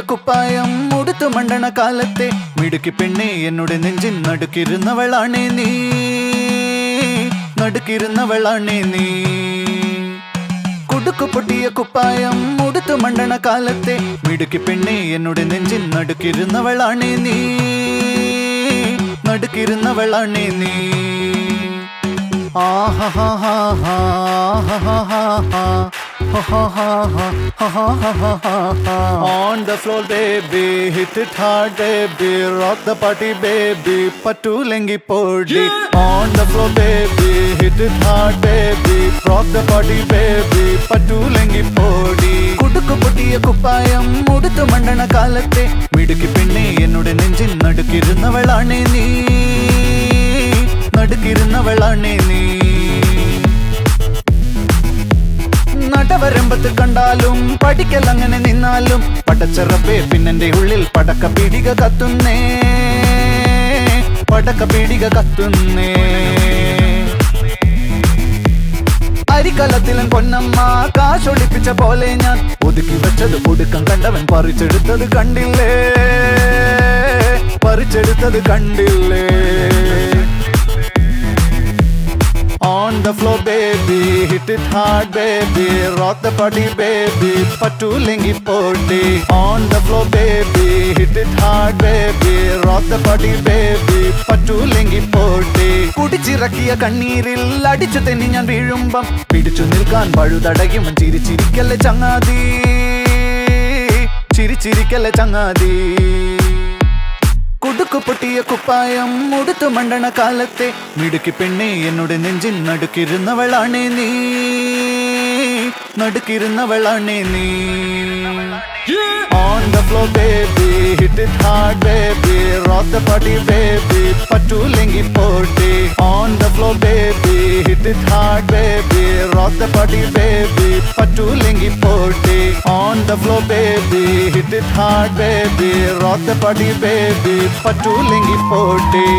കുപ്പായം ഉടുത്തു മണ്ടണ കാലത്തെ മിടുക്കി പെണ്ണെ എന്നോട് നെഞ്ചിൻ നടുക്കിരുന്നവളാണേ നീ, നടുക്കിരുന്നവളാണേ നീ. കുടുക്കു പൊട്ടിയ കുപ്പായം ഉടുത്തു മണ്ടണ കാലത്തെ മിടുക്കി പെണ്ണെ എന്നോട് നെഞ്ചിൻ നടുക്കിരുന്നവളാണേ നീ, നടുക്കിരുന്നവളാണേ നീ. On the floor baby, hit it hard baby, rock the party baby, patulengi podi. On the floor baby, hit it hard baby, rock the party baby, patulengi podi. Kudukku pottiya kuppayam uduthu mandana kaalatte midukki penne ennoda nenjin nadukirunnavalane nee, nadukirunnavalane nee. നടവരമ്പത്ത് കണ്ടാലും പഠിക്കൽ അങ്ങനെ നിന്നാലും പടച്ചറപ്പേ പിന്നെന്റെ ഉള്ളിൽ പടക്ക പീടിക കത്തുന്നേ, പടക്ക പീടിക കത്തുന്നേ. അരിക്കലത്തിലും പൊന്നമ്മ കാശൊളിപ്പിച്ച പോലെ ഞാൻ ഒതുക്കി വെച്ചത് ഒടുക്കം കണ്ടവൻ പറിച്ചെടുത്തത് കണ്ടില്ലേ, പറിച്ചെടുത്തത് കണ്ടില്ലേ. On the floor baby, hit it hard baby, rock the party baby, patulengi podi. On the floor baby, hit it hard baby, rock the party baby, patulengi podi. കുടിച്ചിറക്കിയ കണ്ണീരിൽ അടിച്ചു തെന്നി ഞാൻ വീഴുമ്പം പിടിച്ചു നിൽക്കാൻ പഴുതടയും ചിരിച്ചിരിക്കല്ലേ ചങ്ങാതി, ചിരിച്ചിരിക്കല്ലേ ചങ്ങാതി. കുടുക്കു പൊട്ടിയ കുപ്പായം ഉടുത്തു മണ്ടണ കാലത്തെ മിടുക്കി പെണ്ണെ എന്നോട് നെഞ്ചിൻ നടുക്കിരുന്നവളാണേ നീ, നടുക്കിരുന്നവളാണേ നീ. On the floor baby, hit it hard baby, rock the party baby, patulengi podi. On the floor baby, hit it hard baby, rock the party baby, patulengi podi. On the floor baby, hit it hard baby, rock the party baby, patulengi podi.